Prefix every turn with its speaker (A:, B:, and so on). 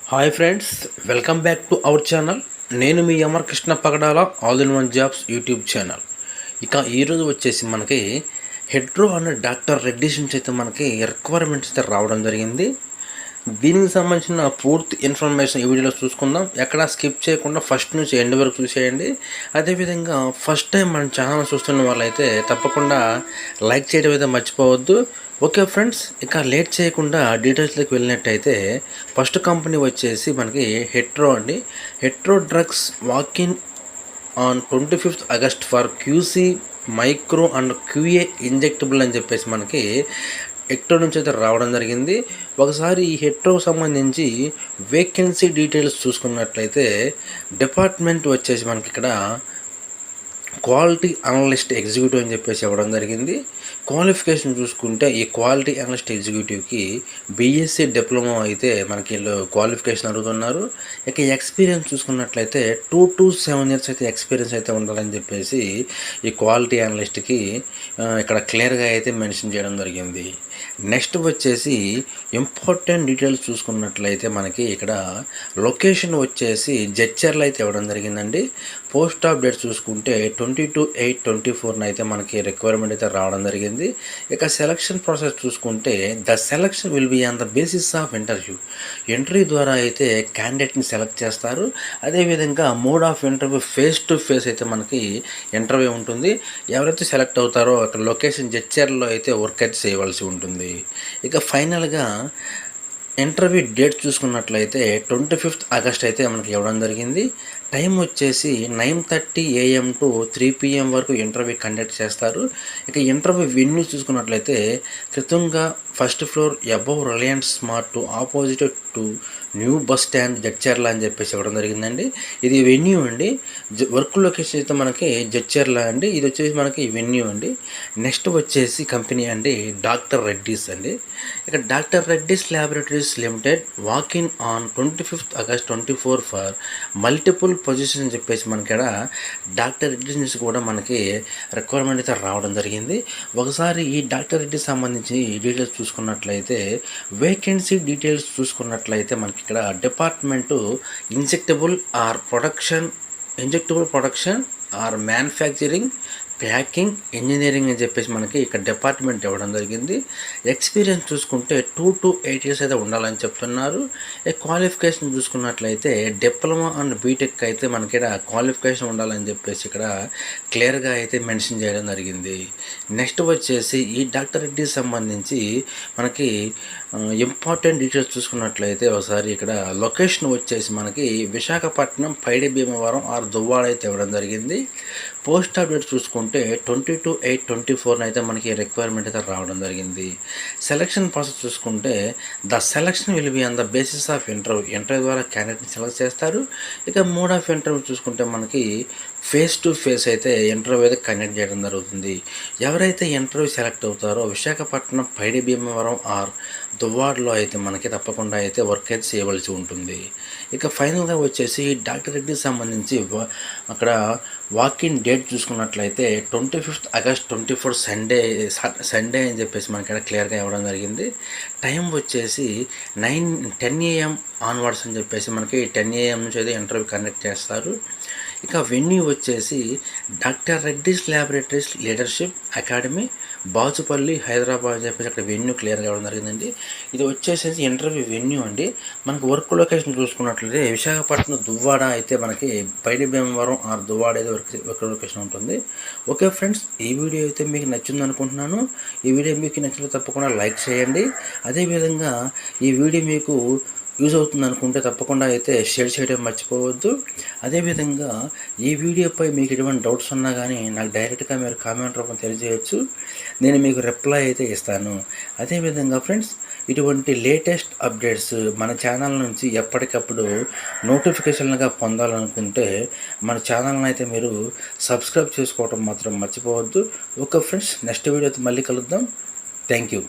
A: Hi friends, welcome back to our channel. నేను మీ Amar Krishna Pagadala all in one jobs YouTube channel. ఇక ఈరోజు వచ్చేసి మనకి హెడ్రో అనే డాక్టర్ రెడ్డిస్ నుంచి అయితే మనకి రిక్వైర్మెంట్స్ అయితే రావడం జరిగింది. దీనికి సంబంధించిన పూర్తి ఇన్ఫర్మేషన్ ఈ వీడియోలో చూసుకుందాం. ఎక్కడ స్కిప్ చేయకుండా ఫస్ట్ నుంచి ఎండ్ వరకు చూసేయండి. అదేవిధంగా ఫస్ట్ టైం మన ఛానల్ చూస్తున్న వాళ్ళైతే తప్పకుండా లైక్ చేయడం అయితే మర్చిపోవద్దు. ఓకే ఫ్రెండ్స్, ఇక లేట్ చేయకుండా డీటెయిల్స్లోకి వెళ్ళినట్టయితే ఫస్ట్ కంపెనీ వచ్చేసి మనకి హెట్రో అండి. Hetero drugs walk-in on 25th August for QC micro and QA injectable అని చెప్పేసి మనకి హెట్రో నుంచి అయితే రావడం జరిగింది. ఒకసారి ఈ హెట్రోకి సంబంధించి వేకెన్సీ డీటెయిల్స్ చూసుకున్నట్లయితే డిపార్ట్మెంట్ వచ్చేసి మనకి ఇక్కడ క్వాలిటీ అనలిస్ట్ ఎగ్జిక్యూటివ్ అని చెప్పేసి ఇవ్వడం జరిగింది. క్వాలిఫికేషన్ చూసుకుంటే ఈ క్వాలిటీ అనలిస్ట్ ఎగ్జిక్యూటివ్కి బీఎస్సీ డిప్లొమా అయితే మనకి వీళ్ళు క్వాలిఫికేషన్ అడుగుతున్నారు. ఇక ఎక్స్పీరియన్స్ చూసుకున్నట్లయితే 2 to 7 years అయితే ఎక్స్పీరియన్స్ అయితే ఉండాలని చెప్పేసి ఈ క్వాలిటీ అనలిస్ట్కి ఇక్కడ క్లియర్గా అయితే మెన్షన్ చేయడం జరిగింది. నెక్స్ట్ వచ్చేసి ఇంపార్టెంట్ డీటెయిల్స్ చూసుకున్నట్లయితే మనకి ఇక్కడ లొకేషన్ వచ్చేసి జడ్చర్లో అయితే ఇవ్వడం జరిగిందండి. పోస్ట్ ఆఫ్ డేట్ చూసుకుంటే 22/8/24 అయితే మనకి రిక్వైర్మెంట్ అయితే రావడం జరిగింది. ఇక సెలక్షన్ ప్రాసెస్ చూసుకుంటే the selection will be on the basis of interview ద్వారా అయితే క్యాండిడేట్ని సెలెక్ట్ చేస్తారు. అదేవిధంగా mode of interview face to face అయితే మనకి ఇంటర్వ్యూ ఉంటుంది. ఎవరైతే సెలెక్ట్ అవుతారో అక్కడ లొకేషన్ జడ్చర్లో అయితే వర్క్ అయితే చేయవలసి ఉంటుంది. ఇక ఫైనల్గా ఇంటర్వ్యూ డేట్ చూసుకున్నట్లయితే 25th August అయితే మనకి ఇవ్వడం జరిగింది. టైం వచ్చేసి 9:30 AM to 3 PM వరకు ఇంటర్వ్యూ కండక్ట్ చేస్తారు. ఇక ఇంటర్వ్యూ వెన్యూ చూసుకున్నట్లయితే కృతంగా first floor above Reliance smart to opposite to new bus stand Jadcherla అని చెప్పేసి ఇవ్వడం జరిగిందండి. ఇది వెన్యూ అండి. వర్క్ లొకేషన్ అయితే మనకి జడ్చర్ల అండి. ఇది వచ్చేసి మనకి వెన్యూ అండి. నెక్స్ట్ వచ్చేసి కంపెనీ అండి డాక్టర్ రెడ్డిస్ అండి. ఇక doctor Reddy's laboratories limited walk in on 25th August 24 for multiple position అని చెప్పేసి మనకి ఇక్కడ డాక్టర్ రెడ్డిస్ నుంచి కూడా మనకి రిక్వైర్మెంట్ అయితే రావడం జరిగింది. ఒకసారి ఈ డాక్టర్ రెడ్డికి సంబంధించి డీటెయిల్స్ చూసుకున్నట్లయితే వేకెన్సీ డీటెయిల్స్ చూసుకున్నట్లయితే మనకి ఇక్కడ department injectable production or manufacturing packing engineering అని చెప్పేసి మనకి ఇక్కడ డిపార్ట్మెంట్ ఇవ్వడం జరిగింది. ఎక్స్పీరియన్స్ చూసుకుంటే 2 to 8 years అయితే ఉండాలని చెప్తున్నారు. క్వాలిఫికేషన్ చూసుకున్నట్లయితే డిప్లొమా అండ్ బీటెక్ అయితే మనకి ఇక్కడ క్వాలిఫికేషన్ ఉండాలని చెప్పేసి ఇక్కడ క్లియర్గా అయితే మెన్షన్ చేయడం జరిగింది. నెక్స్ట్ వచ్చేసి ఈ డాక్టర్ రెడ్డికి సంబంధించి మనకి ఇంపార్టెంట్ డీటెయిల్స్ చూసుకున్నట్లయితే ఒకసారి ఇక్కడ లొకేషన్ వచ్చేసి మనకి విశాఖపట్నం, పైడి భీమవరం ఆర్ దువ్వాడ అయితే ఇవ్వడం జరిగింది. పోస్ట్ ఆఫ్ డేట్ చూసుకుంటే 22/8/24 అయితే మనకి రిక్వైర్మెంట్ అయితే రావడం జరిగింది. సెలక్షన్ ప్రాసెస్ చూసుకుంటే the selection will be on the basis of interview ద్వారా క్యాండిడేట్ని సెలెక్ట్ చేస్తారు. ఇక మోడ్ ఆఫ్ ఇంటర్వ్యూ చూసుకుంటే మనకి ఫేస్ టు ఫేస్ అయితే ఇంటర్వ్యూ అయితే కండక్ట్ చేయడం జరుగుతుంది. ఎవరైతే ఇంటర్వ్యూ సెలెక్ట్ అవుతారో విశాఖపట్నం, పైడి భీమవరం ఆర్ దువ్వాడలో అయితే మనకి తప్పకుండా అయితే వర్క్ అయితే చేయవలసి ఉంటుంది. ఇక ఫైనల్గా వచ్చేసి డాక్టర్ రెడ్డికి సంబంధించి అక్కడ వాకిన్ డేట్ చూసుకున్నట్లయితే 25th August 24 సండే అని చెప్పేసి మనకి ఇక్కడ క్లియర్గా ఇవ్వడం జరిగింది. టైం వచ్చేసి 10 AM ఆన్వర్డ్స్ అని చెప్పేసి మనకి 10 AM నుంచి అయితే ఇంటర్వ్యూ కండక్ట్ చేస్తారు. ఇక వెన్యూ వచ్చేసి doctor Reddy's laboratories leadership academy, Bachupally, Hyderabad అని చెప్పేసి అక్కడ వెన్యూ క్లియర్గా ఇవ్వడం జరిగిందండి. ఇది వచ్చేసి ఇంటర్వ్యూ వెన్యూ అండి. మనకు వర్క్ లొకేషన్ చూసుకున్నట్లయితే విశాఖపట్నం, దువ్వాడ అయితే మనకి పైడి భీమవరం ఆర్ దువ్వాడ అయితే వర్క్ లొకేషన్ ఉంటుంది. ఓకే ఫ్రెండ్స్, ఈ వీడియో అయితే మీకు నచ్చింది అనుకుంటున్నాను. ఈ వీడియో మీకు నచ్చితే తప్పకుండా లైక్ చేయండి. అదేవిధంగా ఈ వీడియో మీకు యూజ్ అవుతుంది అనుకుంటే తప్పకుండా అయితే షేర్ చేయడం మర్చిపోవద్దు. అదేవిధంగా ఈ వీడియోపై మీకు ఎటువంటి డౌట్స్ ఉన్నా కానీ నాకు డైరెక్ట్గా మీరు కామెంట్ రూపంలో తెలియజేయచ్చు. నేను మీకు రిప్లై అయితే ఇస్తాను. అదేవిధంగా ఫ్రెండ్స్, ఇటువంటి లేటెస్ట్ అప్డేట్స్ మన ఛానల్ నుంచి ఎప్పటికప్పుడు నోటిఫికేషన్లుగా పొందాలనుకుంటే మన ఛానల్ని అయితే మీరు సబ్స్క్రైబ్ చేసుకోవడం మాత్రం మర్చిపోవద్దు. ఓకే ఫ్రెండ్స్, నెక్స్ట్ వీడియోతో మళ్ళీ కలుద్దాం. Thank you.